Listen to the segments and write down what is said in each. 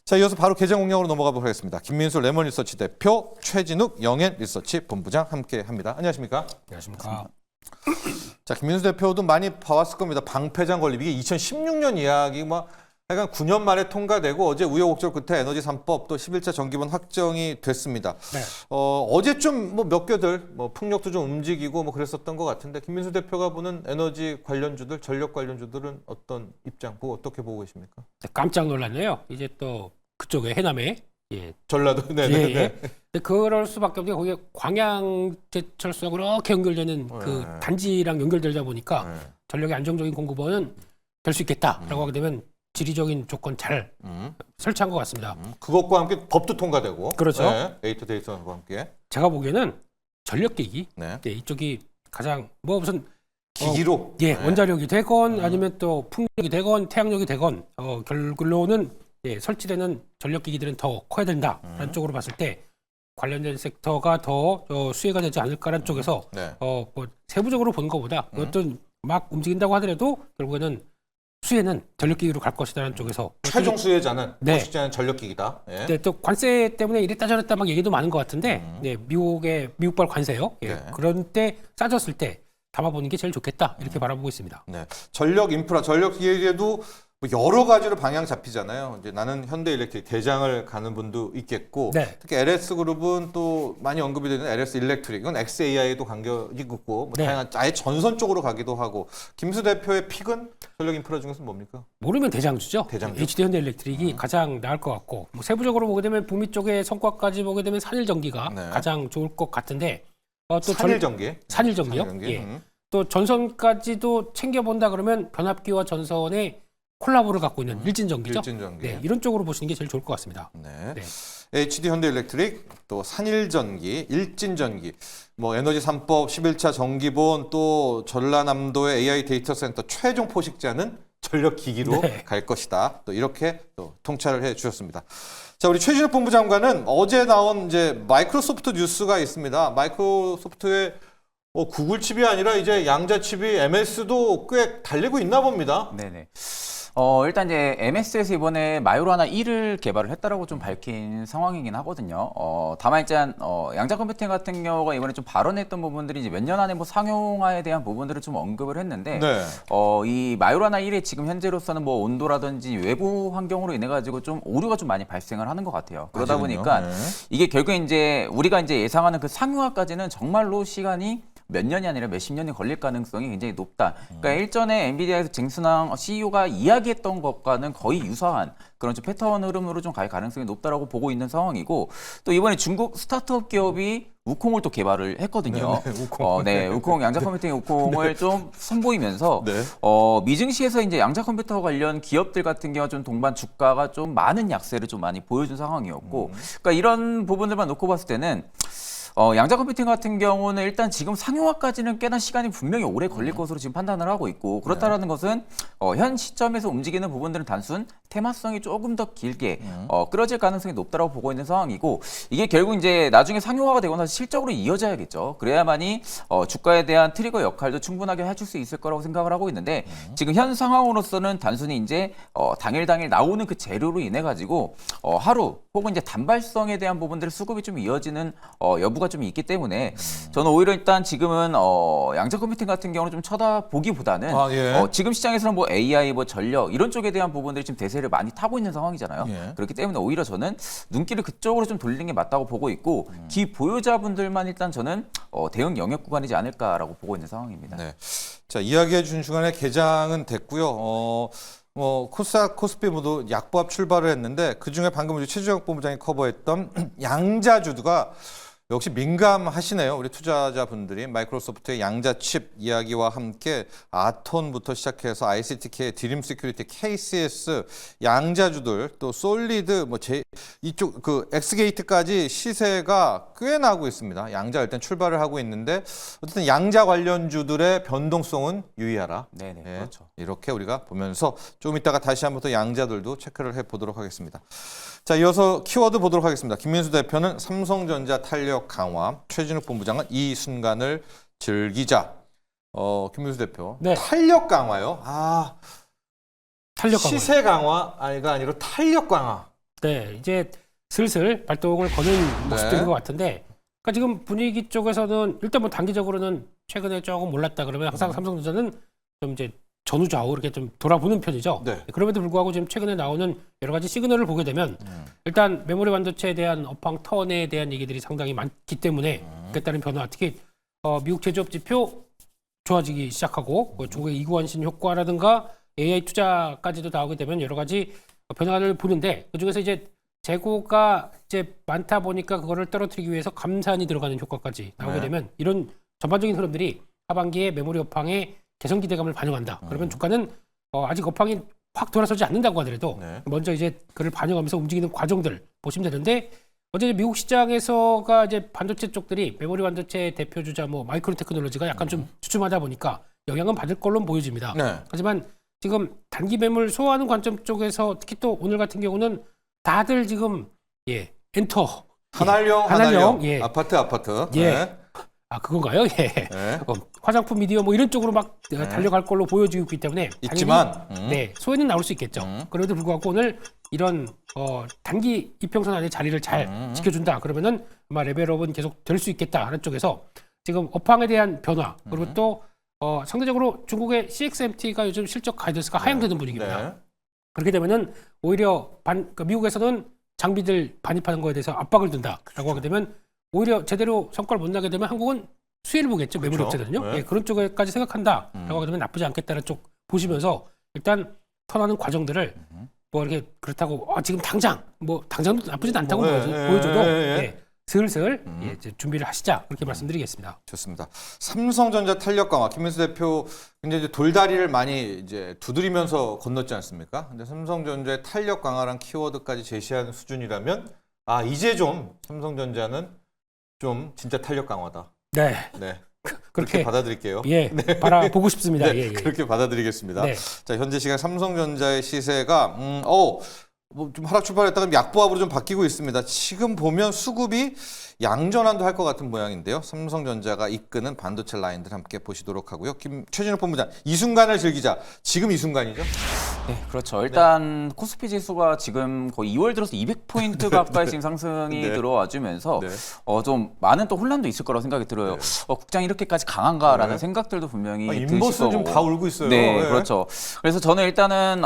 자, 이어서 바로 계정 공략으로 넘어가 보도록 하겠습니다. 김민수 레몬리서치 대표, 최진욱 영앤리서치 본부장 함께합니다. 안녕하십니까? 안녕하십니까? 자, 김민수 대표도 많이 봐왔을 겁니다. 방패장 건립 이게 2016년 이야기 하여간 9년 만에 통과되고 어제 우여곡절 끝에 에너지 3법 또 11차 정기본 확정이 됐습니다. 네. 어제 좀 몇 개들 풍력도 좀 움직이고 그랬었던 것 같은데 김민수 대표가 보는 에너지 관련주들, 전력 관련주들은 어떤 입장 어떻게 보고 계십니까? 깜짝 놀랐네요. 이제 또 그쪽에 해남에 전라도 네네네. 근데 그럴 수밖에 없는 게 거기에 광양제철소하고 그렇게 연결되는 그 단지랑 연결되다 보니까 전력의 안정적인 공급원은 될 수 있겠다라고 하게 되면 지리적인 조건 잘 설치한 것 같습니다. 그것과 함께 법도 통과되고 그렇죠. 에이터 데이터와 함께 제가 보기에는 전력기기 네. 이쪽이 가장 무슨 기기로 원자력이 되건 아니면 또 풍력이 되건 태양력이 되건 결론은 설치되는 전력기기들은 더 커야 된다라는 쪽으로 봤을 때 관련된 섹터가 더 수혜가 되지 않을까라는 쪽에서 세부적으로 보는 것보다 그것도 막 움직인다고 하더라도 결국에는 수혜는 전력기기로 갈 것이다라는 쪽에서 최종 수혜자는 거시자는 전력기기다. 네, 또 관세 때문에 이랬다 저랬다 막 얘기도 많은 것 같은데 미국발 관세요. 그런 때 싸졌을 때 담아보는 게 제일 좋겠다 이렇게 바라보고 있습니다. 네, 전력 인프라, 전력 기계에도 여러 가지로 방향 잡히잖아요. 이제 나는 현대일렉트릭 대장을 가는 분도 있겠고, 특히 LS그룹은 또 많이 언급이 되는 LS일렉트릭, 이건 XAI도 간격이 있고, 다양한 아예 전선 쪽으로 가기도 하고. 김수 대표의 픽은 전력 인프라 중에서 뭡니까? 모르면 대장주죠. 대장주. HD 현대일렉트릭이 가장 나을 것 같고, 세부적으로 보게 되면 북미 쪽의 성과까지 보게 되면 산일전기가 가장 좋을 것 같은데, 또 산일전기? 산일전기요? 또 전선까지도 챙겨본다 그러면 변압기와 전선의 콜라보를 갖고 있는 일진전기죠. 일진전기. 이런 쪽으로 보시는 게 제일 좋을 것 같습니다. HD 현대일렉트릭, 또 산일전기, 일진전기, 에너지 3법 11차 정기본, 또 전라남도의 AI 데이터 센터 최종 포식자는 전력기기로 갈 것이다. 또 이렇게 또 통찰을 해 주셨습니다. 자, 우리 최진욱 본부장관은 어제 나온 이제 마이크로소프트 뉴스가 있습니다. 마이크로소프트의 구글 칩이 아니라 이제 양자 칩이 MS도 꽤 달리고 있나 봅니다. 네네. 일단 이제 MS에서 이번에 마요라나 1을 개발을 했다라고 좀 밝힌 상황이긴 하거든요. 다만 일단 양자 컴퓨팅 같은 경우가 이번에 좀 발언했던 부분들이 이제 몇 년 안에 상용화에 대한 부분들을 좀 언급을 했는데, 이 마요라나 1의 지금 현재로서는 온도라든지 외부 환경으로 인해 가지고 좀 오류가 좀 많이 발생을 하는 것 같아요. 그러다 보니까 이게 결국 이제 우리가 이제 예상하는 그 상용화까지는 정말로 시간이 몇 년이 아니라 몇십 년이 걸릴 가능성이 굉장히 높다. 그러니까 일전에 엔비디아에서 쟁순왕 CEO가 이야기했던 것과는 거의 유사한 그런 좀 패턴 흐름으로 좀 갈 가능성이 높다라고 보고 있는 상황이고, 또 이번에 중국 스타트업 기업이 우콩을 또 개발을 했거든요. 우콩 양자 컴퓨팅 우콩을 좀 선보이면서 미증시에서 이제 양자 컴퓨터 관련 기업들 같은 경우 좀 동반 주가가 좀 많은 약세를 좀 많이 보여준 상황이었고, 그러니까 이런 부분들만 놓고 봤을 때는 양자 컴퓨팅 같은 경우는 일단 지금 상용화까지는 꽤나 시간이 분명히 오래 걸릴 것으로 지금 판단을 하고 있고, 그렇다라는 것은 현 시점에서 움직이는 부분들은 단순 테마성이 조금 더 길게 끌어질 가능성이 높다고 보고 있는 상황이고, 이게 결국 이제 나중에 상용화가 되고 나서 실적으로 이어져야겠죠. 그래야만이 주가에 대한 트리거 역할도 충분하게 해줄 수 있을 거라고 생각을 하고 있는데, 지금 현 상황으로서는 단순히 이제 당일 나오는 그 재료로 인해 가지고 하루 혹은 이제 단발성에 대한 부분들의 수급이 좀 이어지는 여부가 좀 있기 때문에 저는 오히려 일단 지금은 양자 컴퓨팅 같은 경우는 좀 쳐다보기보다는 지금 시장에서는 AI, 전력 이런 쪽에 대한 부분들이 지금 대세를 많이 타고 있는 상황이잖아요. 그렇기 때문에 오히려 저는 눈길을 그쪽으로 좀 돌리는 게 맞다고 보고 있고, 기보유자분들만 일단 저는 대응 영역 구간이지 않을까라고 보고 있는 상황입니다. 자, 이야기해 주신 중간에 개장은 됐고요. 코스닥, 코스피 모두 약보합 출발을 했는데 그중에 방금 우리 최주영 본부장이 커버했던 양자주가 역시 민감하시네요. 우리 투자자분들이 마이크로소프트의 양자칩 이야기와 함께 아톤부터 시작해서 ICTK, 드림 시큐리티, KCS, 양자주들, 또 솔리드, 이쪽 그 엑스게이트까지 시세가 꽤 나고 있습니다. 양자 일단 출발을 하고 있는데 어쨌든 양자 관련주들의 변동성은 유의하라. 그렇죠. 이렇게 우리가 보면서 좀 이따가 다시 한번 더 양자들도 체크를 해보도록 하겠습니다. 자, 이어서 키워드 보도록 하겠습니다. 김민수 대표는 삼성전자 탄력 강화, 최진욱 본부장은 이 순간을 즐기자. 김민수 대표, 탄력 강화요? 탄력 강화. 시세 강화가 아니라 탄력 강화. 네, 이제 슬슬 발동을 거는 모습들인 것 같은데, 그러니까 지금 분위기 쪽에서는 일단 뭐 단기적으로는 최근에 조금 올랐다 그러면 항상 삼성전자는 좀 이제 전후좌우 이렇게 좀 돌아보는 편이죠. 네. 그럼에도 불구하고 지금 최근에 나오는 여러 가지 시그널을 보게 되면 일단 메모리 반도체에 대한 업황 턴에 대한 얘기들이 상당히 많기 때문에 그에 따른 변화, 특히 미국 제조업 지표 좋아지기 시작하고 중국의 이구환신 효과라든가 AI 투자까지도 나오게 되면 여러 가지 변화를 보는데 그중에서 이제 재고가 이제 많다 보니까 그거를 떨어뜨리기 위해서 감산이 들어가는 효과까지 나오게 네. 되면 이런 전반적인 흐름들이 하반기에 메모리 업황에 개선 기대감을 반영한다. 그러면 주가는 아직 업황이 확 돌아서지 않는다고 하더라도 네. 먼저 이제 그를 반영하면서 움직이는 과정들 보시면 되는데 어제 미국 시장에서가 이제 반도체 쪽들이 메모리 반도체 대표 주자 뭐 마이크론 테크놀로지가 약간 좀 주춤하다 보니까 영향은 받을 걸로 보여집니다. 네. 하지만 지금 단기 매물 소화하는 관점 쪽에서 특히 또 오늘 같은 경우는 다들 지금 엔터 한알령 예. 아파트 예. 네. 그건가요? 예. 네. 화장품 미디어 뭐 이런 쪽으로 막 달려갈 걸로 보여지고 있기 때문에 있지만 네, 소외는 나올 수 있겠죠. 그럼에도 불구하고 오늘 이런 단기 이평선 안에 자리를 잘 지켜준다. 그러면은 아마 레벨업은 계속 될 수 있겠다 하는 쪽에서 지금 업황에 대한 변화 그리고 또 상대적으로 중국의 CXMT가 요즘 실적 가이던스가 하향되는 분위기입니다. 네. 그렇게 되면은 오히려 그러니까 미국에서는 장비들 반입하는 거에 대해서 압박을 둔다라고 하게 되면 오히려 제대로 성과를 못 나게 되면 한국은 수혜를 보겠죠. 메모리 그렇죠. 업체들은요. 네. 예, 그런 쪽에까지 생각한다라고 하게 되면 나쁘지 않겠다는 쪽 보시면서 일단 턴하는 과정들을 뭐 이렇게 그렇다고 지금 당장 뭐 당장도 나쁘진 않다고 보여줘도 슬슬 이제 준비를 하시자 그렇게 말씀드리겠습니다. 좋습니다. 삼성전자 탄력 강화 김민수 대표 굉장히 이제 돌다리를 많이 이제 두드리면서 건넜지 않습니까? 근데 삼성전자의 탄력 강화란 키워드까지 제시하는 수준이라면 이제 좀 삼성전자는 좀 진짜 탄력 강화다. 네. 네. 그렇게 그렇게 받아들일게요. 예, 바라보고 싶습니다. 네, 예, 예. 그렇게 받아들이겠습니다. 네. 자, 현재 시간 삼성전자의 시세가 뭐 좀 하락 출발했다가 약보합으로 좀 바뀌고 있습니다. 지금 보면 수급이 양전환도 할 것 같은 모양인데요. 삼성전자가 이끄는 반도체 라인들 함께 보시도록 하고요. 최진욱 본부장, 이 순간을 즐기자. 지금 이 순간이죠? 네, 그렇죠. 일단 코스피 지수가 지금 거의 2월 들어서 200포인트 가까이 지금 상승이 네. 들어와주면서 네. 좀 많은 또 혼란도 있을 거라고 생각이 들어요. 국장이 이렇게까지 강한가라는 네. 생각들도 분명히 드실 인버스는 거고. 좀 다 울고 있어요. 네, 그렇죠. 그래서 저는 일단은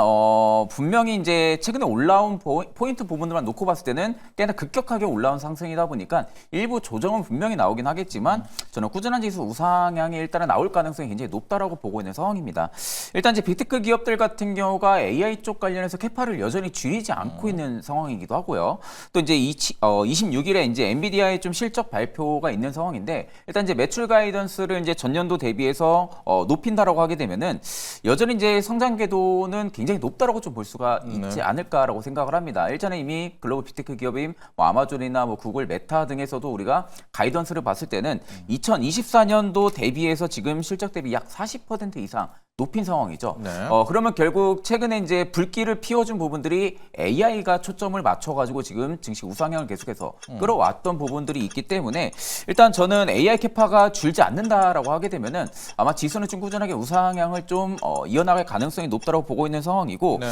분명히 이제 최근에 올라온 포인트 부분들만 놓고 봤을 때는 꽤나 급격하게 올라온 상승이다 보니까 일부 조정은 분명히 나오긴 하겠지만 저는 꾸준한 지수 우상향이 일단은 나올 가능성이 굉장히 높다라고 보고 있는 상황입니다. 일단 이제 빅테크 기업들 같은 경우가 AI 쪽 관련해서 캐파를 여전히 줄이지 않고 있는 상황이기도 하고요. 또 이제 26일에 이제 엔비디아의 좀 실적 발표가 있는 상황인데 일단 이제 매출 가이던스를 이제 전년도 대비해서 높인다라고 하게 되면은 여전히 이제 성장 궤도는 굉장히 높다라고 좀 볼 수가 있지 않을까라고 생각을 합니다. 일전에 이미 글로벌 빅테크 기업인 뭐 아마존이나 뭐 구글, 메타 등에서도 우리가 가이던스를 봤을 때는 2024년도 대비해서 지금 실적 대비 약 40% 이상 높인 상황이죠. 네. 그러면 결국 최근에 이제 불길을 피워준 부분들이 AI가 초점을 맞춰가지고 지금 증시 우상향을 계속해서 끌어왔던 부분들이 있기 때문에 일단 저는 AI 캐파가 줄지 않는다라고 하게 되면은 아마 지수는 좀 꾸준하게 우상향을 좀 이어나갈 가능성이 높다고 보고 있는 상황이고 네.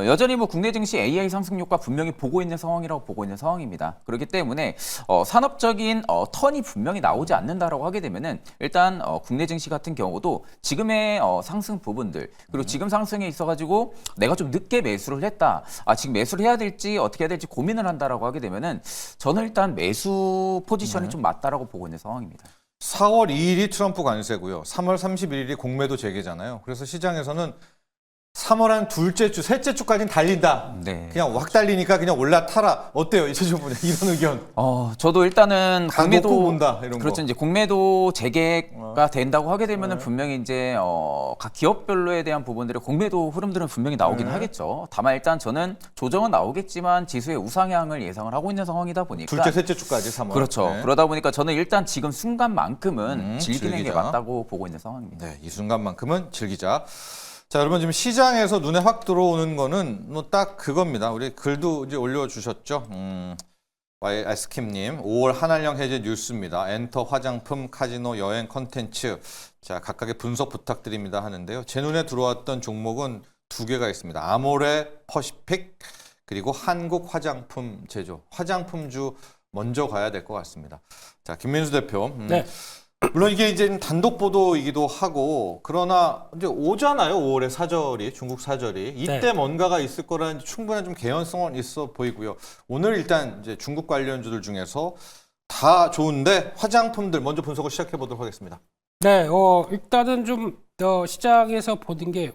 여전히 뭐 국내 증시 AI 상승 효과 분명히 보고 있는 상황이라고 보고 있는 상황입니다. 그렇기 때문에 산업적인 턴이 분명히 나오지 않는다라고 하게 되면은 일단 국내 증시 같은 경우도 지금의 상승 부분들 그리고 지금 상승에 있어가지고 내가 좀 늦게 매수를 했다. 지금 매수를 해야 될지 어떻게 해야 될지 고민을 한다라고 하게 되면은 저는 일단 매수 포지션이 좀 맞다라고 보고 있는 상황입니다. 4월 2일이 트럼프 관세고요. 3월 31일이 공매도 재개잖아요. 그래서 시장에서는 3월 한 둘째 주, 셋째 주까지는 달린다. 네. 그냥 확 달리니까 그냥 올라타라. 어때요? 이재준 분야 이런 의견. 저도 일단은 다 놓고 본다, 이런 그렇죠. 거. 이제 공매도 재개가 된다고 하게 되면은 분명히 이제 각 기업별로에 대한 부분들의 공매도 흐름들은 분명히 나오긴 하겠죠. 다만 일단 저는 조정은 나오겠지만 지수의 우상향을 예상을 하고 있는 상황이다 보니까 둘째, 셋째 주까지 3월. 그렇죠. 네. 그러다 보니까 저는 일단 지금 순간만큼은 즐기는 게 즐기자. 맞다고 보고 있는 상황입니다. 네, 이 순간만큼은 즐기자. 자, 여러분 지금 시장에서 눈에 확 들어오는 거는 뭐 딱 그겁니다. 우리 글도 이제 올려주셨죠. 아이스킴님, 5월 한알령 해제 뉴스입니다. 엔터, 화장품, 카지노, 여행, 컨텐츠. 자, 각각의 분석 부탁드립니다 하는데요. 제 눈에 들어왔던 종목은 두 개가 있습니다. 아모레, 퍼시픽, 그리고 한국 화장품 제조, 화장품주 먼저 가야 될 것 같습니다. 자, 김민수 대표. 네. 물론 이게 이제 단독 보도이기도 하고 그러나 이제 오잖아요. 5월에 사절이 중국 사절이 이때 네. 뭔가가 있을 거라는 충분한 좀 개연성은 있어 보이고요. 오늘 일단 이제 중국 관련주들 중에서 다 좋은데 화장품들 먼저 분석을 시작해 보도록 하겠습니다. 네, 일단은 좀 시장에서 보는 게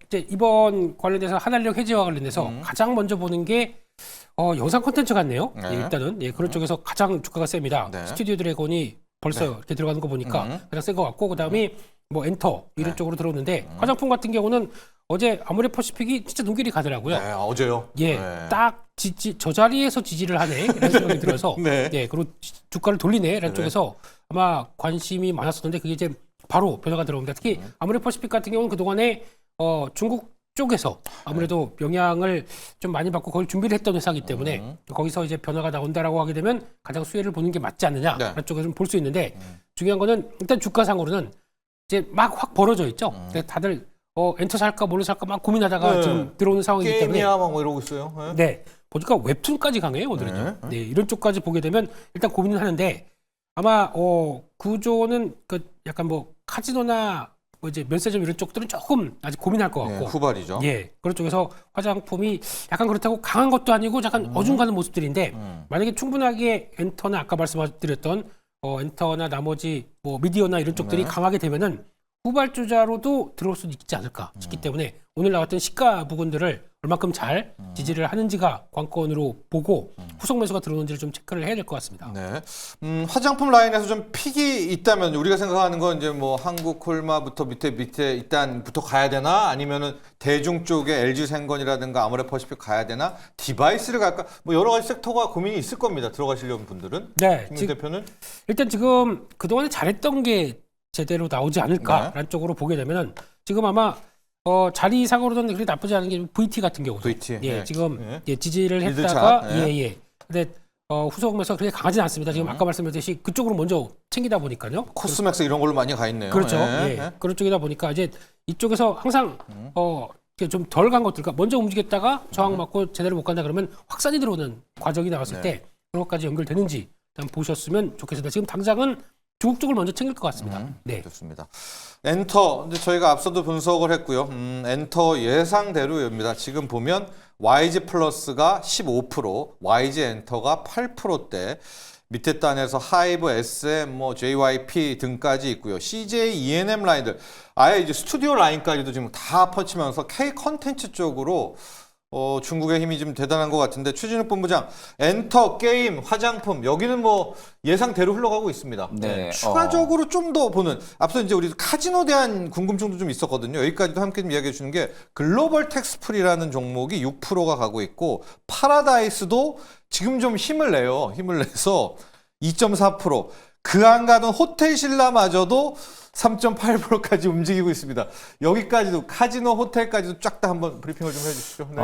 이제 이번 관련돼서 한한령 해지와 관련돼서 가장 먼저 보는 게 영상 콘텐츠 같네요. 네. 예, 일단은 그런 쪽에서 가장 주가가 셉니다. 네. 스튜디오 드래곤이 벌써 이렇게 들어가는 거 보니까 가장 센 것 같고 그다음에 뭐 엔터 이런 쪽으로 들어오는데 화장품 같은 경우는 어제 아모레퍼시픽이 진짜 눈길이 가더라고요. 네, 어제요. 예, 네. 딱 저 자리에서 지지를 하네라는 생각이 들어서 네. 그리고 주가를 돌리네라는 네. 쪽에서 아마 관심이 많았었는데 그게 이제 바로 변화가 들어옵니다. 특히 아모레퍼시픽 같은 경우는 그동안에 중국 쪽에서 아무래도 영향을 좀 많이 받고 그걸 준비를 했던 회사이기 때문에 거기서 이제 변화가 나온다라고 하게 되면 가장 수혜를 보는 게 맞지 않느냐라는 네. 쪽에서 좀 볼 수 있는데 중요한 거는 일단 주가상으로는 이제 막 확 벌어져 있죠. 그래서 다들 엔터 살까 뭘로 살까 막 고민하다가 네. 지금 들어오는 상황이기 때문에 게임이야 막 이러고 있어요. 네. 네. 보니까 웹툰까지 강해요, 오늘은요. 네. 이런 쪽까지 보게 되면 일단 고민을 하는데 아마 구조는 그 약간 뭐 카지노나 뭐 이제 면세점 이런 쪽들은 조금 아직 고민할 것 네, 같고. 후발이죠. 예. 그런 쪽에서 화장품이 약간 그렇다고 강한 것도 아니고 약간 어중간한 모습들인데 만약에 충분하게 엔터나 아까 말씀드렸던 엔터나 나머지 뭐 미디어나 이런 쪽들이 강하게 되면은 후발주자로도 들어올 수 있지 않을까 싶기 때문에 오늘 나왔던 시가 부분들을 얼마큼 잘 지지를 하는지가 관건으로 보고 후속 매수가 들어오는지를 좀 체크를 해야 될 것 같습니다. 네. 화장품 라인에서 좀 픽이 있다면 우리가 생각하는 건 이제 뭐 한국 콜마부터 밑에 일단부터 가야 되나 아니면은 대중 쪽에 LG생건이라든가 아모레퍼시픽 가야 되나 디바이스를 갈까 뭐 여러 가지 섹터가 고민이 있을 겁니다. 들어가시려는 분들은. 네. 김민 대표는 일단 지금 그동안에 잘했던 게 제대로 나오지 않을까라는 쪽으로 보게 되면은 지금 아마 자리상으로는 그렇게 나쁘지 않은 게 VT 같은 경우도 VT. 예, 네. 지금 네. 예, 지지를 일드차. 했다가 네. 예. 근데 후속 매수가 그렇게 강하진 않습니다. 지금 아까 말씀드렸듯이 그쪽으로 먼저 챙기다 보니까요. 코스맥스 이런 걸로 많이 가 있네요. 그렇죠. 네. 예. 그런 쪽이다 보니까 이제 이쪽에서 항상 좀 덜 간 것들, 그러니까 먼저 움직였다가 저항 맞고 제대로 못 간다 그러면 확산이 들어오는 과정이 나왔을 때 그런 것까지 연결되는지 한번 보셨으면 좋겠습니다. 지금 당장은 중국 쪽을 먼저 챙길 것 같습니다. 네. 좋습니다. 엔터 이제 저희가 앞서도 분석을 했고요. 엔터 예상대로입니다. 지금 보면 YG 플러스가 15%, YG 엔터가 8%대. 밑에 단에서 하이브, SM, 뭐 JYP 등까지 있고요. CJ, ENM 라인들 아예 이제 스튜디오 라인까지도 지금 다 펼치면서 K 컨텐츠 쪽으로 중국의 힘이 좀 대단한 것 같은데 최진욱 본부장 엔터, 게임, 화장품 여기는 뭐 예상대로 흘러가고 있습니다. 네, 추가적으로 좀 더 보는 앞서 이제 우리 카지노에 대한 궁금증도 좀 있었거든요. 여기까지도 함께 좀 이야기해 주는 게 글로벌 텍스프리라는 종목이 6%가 가고 있고 파라다이스도 지금 좀 힘을 내요. 힘을 내서 2.4%. 그 안 가던 호텔 신라마저도 3.8%까지 움직이고 있습니다. 여기까지도 카지노, 호텔까지도 쫙 다 한번 브리핑을 좀 해주시죠. 네.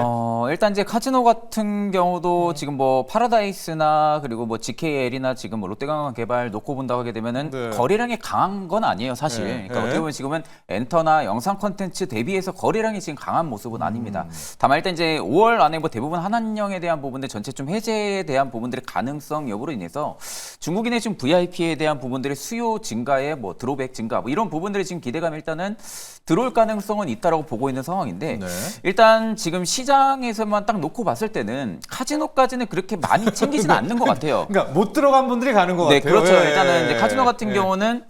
일단 이제 카지노 같은 경우도 지금 뭐 파라다이스나 그리고 뭐 GKL이나 지금 뭐 롯데관광개발 놓고 본다고 하게 되면은 네. 거래량이 강한 건 아니에요, 사실. 네. 그러니까 네. 어떻게 보면 지금은 엔터나 영상 콘텐츠 대비해서 거래량이 지금 강한 모습은 아닙니다. 다만 일단 이제 5월 안에 뭐 대부분 한한령에 대한 부분들 전체 좀 해제에 대한 부분들의 가능성 여부로 인해서 중국인의 좀 VIP에 대한 부분들의 수요 증가에 뭐 드로백 증가 뭐 이런 부분들이 지금 기대감이 일단은 들어올 가능성은 있다라고 보고 있는 상황인데 네. 일단 지금 시장에서만 딱 놓고 봤을 때는 카지노까지는 그렇게 많이 챙기지는 않는 것 같아요. 그러니까 못 들어간 분들이 가는 것 네, 같아요. 그렇죠. 예, 일단은 이제 예, 카지노 같은 예. 경우는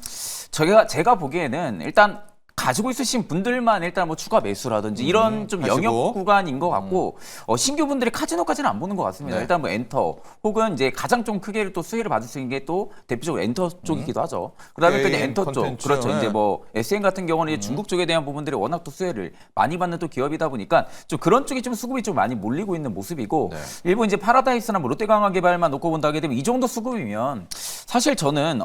제가 보기에는 일단 가지고 있으신 분들만 일단 뭐 추가 매수라든지 이런 좀 하시고. 영역 구간인 것 같고 신규분들이 카지노까지는 안 보는 것 같습니다. 네. 일단 뭐 엔터 혹은 이제 가장 좀 크게 또 수혜를 받을 수 있는 게 또 대표적으로 엔터 쪽이기도 하죠. 그다음에 또 이제 게임, 엔터 쪽 콘텐츠, 그렇죠. 네. 이제 뭐 SM 같은 경우는 이제 중국 쪽에 대한 부분들이 워낙 또 수혜를 많이 받는 또 기업이다 보니까 좀 그런 쪽이 좀 수급이 좀 많이 몰리고 있는 모습이고 네. 일부 이제 파라다이스나 뭐 롯데관광개발만 놓고 본다 하게 되면 이 정도 수급이면 사실 저는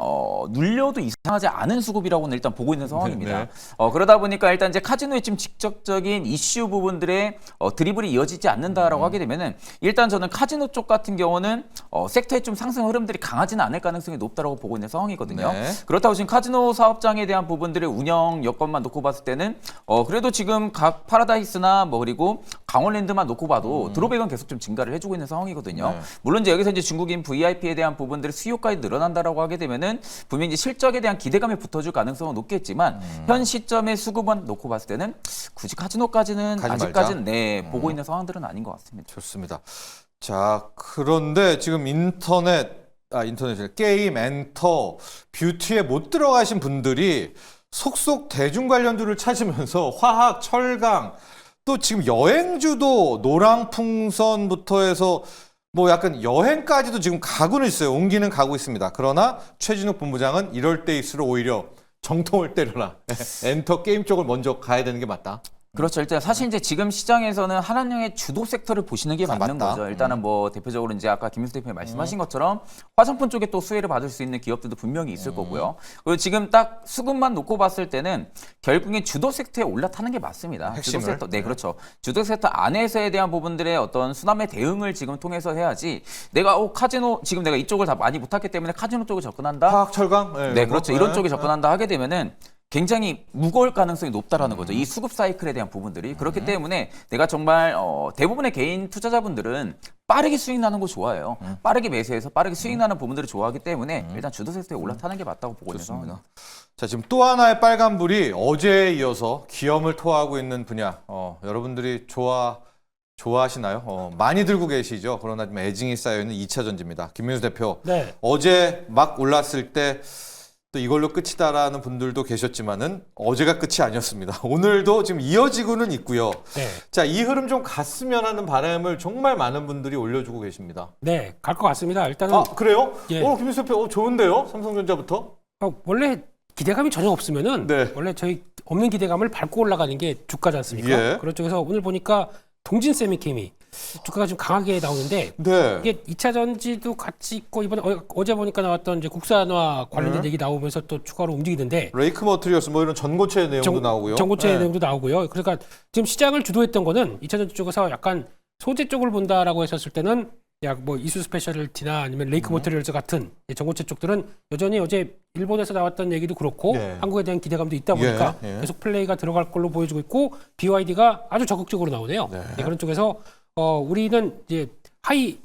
눌려도 이상하지 않은 수급이라고는 일단 보고 있는 상황입니다. 네. 그러다 보니까 일단 이제 카지노의 지금 직접적인 이슈 부분들의 드리블이 이어지지 않는다라고 하게 되면은 일단 저는 카지노 쪽 같은 경우는 섹터의 좀 상승 흐름들이 강하지는 않을 가능성이 높다라고 보고 있는 상황이거든요. 네. 그렇다고 지금 카지노 사업장에 대한 부분들의 운영 여건만 놓고 봤을 때는 그래도 지금 각 파라다이스나 뭐 그리고 강원랜드만 놓고 봐도 드롭백은 계속 좀 증가를 해주고 있는 상황이거든요. 네. 물론 이제 여기서 이제 중국인 VIP에 대한 부분들의 수요까지 늘어난다라고 하게 되면은 분명히 이제 실적에 대한 기대감이 붙어줄 가능성은 높겠지만 현 시점의 수급만 놓고 봤을 때는 굳이 카지노까지는 가지 말자. 아직까지는 보고 있는 상황들은 아닌 것 같습니다. 좋습니다. 자, 그런데 지금 게임, 엔터, 뷰티에 못 들어가신 분들이 속속 대중 관련주를 찾으면서 화학, 철강, 또 지금 여행주도 노랑풍선부터 해서 뭐 약간 여행까지도 지금 가고는 있어요. 옮기는 가고 있습니다. 그러나 최진욱 본부장은 이럴 때일수록 오히려 정통을 때려라. 엔터 게임 쪽을 먼저 가야 되는 게 맞다. 그렇죠. 일단 사실 이제 지금 시장에서는 하나님의 주도 섹터를 보시는 게 맞는 맞다. 거죠. 일단은 뭐 대표적으로 이제 아까 김윤수 대표님 말씀하신 것처럼 화장품 쪽에 또 수혜를 받을 수 있는 기업들도 분명히 있을 거고요. 그리고 지금 딱 수급만 놓고 봤을 때는 결국엔 주도 섹터에 올라타는 게 맞습니다. 핵심을. 주도 섹터, 네, 그렇죠. 주도 섹터 안에서에 대한 부분들의 어떤 수남의 대응을 지금 통해서 해야지 내가 카지노 지금 내가 이쪽을 다 많이 못했기 때문에 카지노 쪽을 접근한다. 화학, 철강? 네, 그렇죠. 이런 쪽에 접근한다 하게 되면은 굉장히 무거울 가능성이 높다라는 거죠. 이 수급 사이클에 대한 부분들이. 그렇기 때문에 내가 정말 대부분의 개인 투자자분들은 빠르게 수익 나는 거 좋아해요. 빠르게 매수해서 빠르게 수익 나는 부분들을 좋아하기 때문에 일단 주도 섹터에 올라타는 게 맞다고 보고 있는 상황입니다. 자, 지금 또 하나의 빨간불이 어제에 이어서 기염을 토하고 있는 분야. 여러분들이 좋아하시나요? 많이 들고 계시죠. 그러나 좀 애증이 쌓여있는 2차 전지입니다. 김민수 대표. 네. 어제 막 올랐을 때 또 이걸로 끝이다라는 분들도 계셨지만은 어제가 끝이 아니었습니다. 오늘도 지금 이어지고는 있고요. 네. 자, 이 흐름 좀 갔으면 하는 바람을 정말 많은 분들이 올려주고 계십니다. 네, 갈 것 같습니다. 일단은 아, 그래요? 예. 김민수 대표 좋은데요? 삼성전자부터? 원래 기대감이 전혀 없으면은 네. 원래 저희 없는 기대감을 밟고 올라가는 게 주가지 않습니까? 예. 그런 쪽에서 오늘 보니까 동진 세미케미 주가가 좀 강하게 나오는데 네. 이게 2차 전지도 같이 있고 이번에 어제 보니까 나왔던 이제 국산화 관련된 얘기 나오면서 또 추가로 움직이는데 레이크 머트리얼스 뭐 이런 전고체 내용도 나오고요. 전고체 네. 내용도 나오고요. 그러니까 지금 시장을 주도했던 거는 2차 전지 쪽에서 약간 소재 쪽을 본다라고 했었을 때는 약 뭐 이수 스페셜티나 아니면 레이크 머트리얼스 같은 전고체 쪽들은 여전히 어제 일본에서 나왔던 얘기도 그렇고 예. 한국에 대한 기대감도 있다 보니까 예. 계속 플레이가 들어갈 걸로 보여지고 있고 BYD가 아주 적극적으로 나오네요. 네. 네, 그런 쪽에서 우리는 이제 하이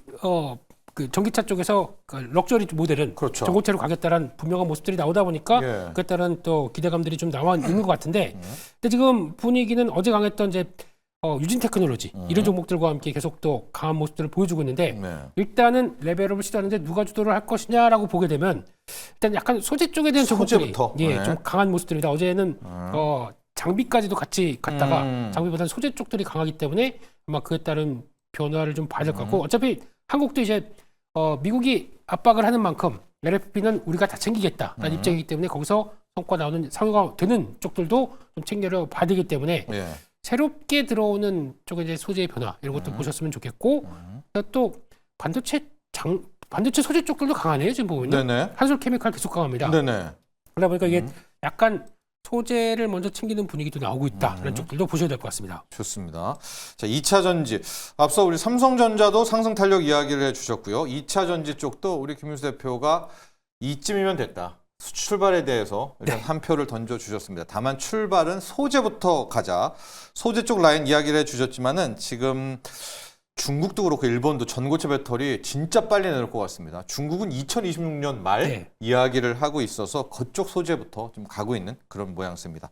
그 전기차 쪽에서 그 럭셔리 모델은 그렇죠. 전고체로 가겠다라는 분명한 모습들이 나오다 보니까 예. 그에 따른 또 기대감들이 좀 나와 있는 것 같은데 근데 지금 분위기는 어제 강했던 이제 유진 테크놀로지 이런 종목들과 함께 계속 또 강한 모습들을 보여주고 있는데 네. 일단은 레벨업을 시도하는데 누가 주도를 할 것이냐라고 보게 되면 일단 약간 소재 쪽에 대한 종목들이 소재부터. 예, 네. 좀 강한 모습들입니다. 어제는 장비까지도 같이 갔다가 음. 장비보다는 소재 쪽들이 강하기 때문에 아마 그에 따른 변화를 좀 봐야 될 것 같고 어차피 한국도 이제 미국이 압박을 하는 만큼 LFP는 우리가 다 챙기겠다라는 입장이기 때문에 거기서 성과 나오는 상호가 되는 쪽들도 좀 챙겨 봐야 되기 때문에 예. 새롭게 들어오는 쪽의 이제 소재의 변화 이런 것도 보셨으면 좋겠고 또 반도체 소재 쪽들도 강하네요 지금 보면요. 네네. 한솔 케미칼 계속 강합니다. 네네. 그러다 보니까 이게 약간 소재를 먼저 챙기는 분위기도 나오고 있다. 이런 쪽들도 보셔야 될 것 같습니다. 좋습니다. 자, 2차 전지. 앞서 우리 삼성전자도 상승 탄력 이야기를 해주셨고요. 2차 전지 쪽도 우리 김윤수 대표가 이쯤이면 됐다. 출발에 대해서 일단 한 표를 던져주셨습니다. 다만 출발은 소재부터 가자. 소재 쪽 라인 이야기를 해주셨지만은 지금 중국도 그렇고 일본도 전고체 배터리 진짜 빨리 내놓을 것 같습니다. 중국은 2026년 말 네. 이야기를 하고 있어서 그쪽 소재부터 좀 가고 있는 그런 모양새입니다.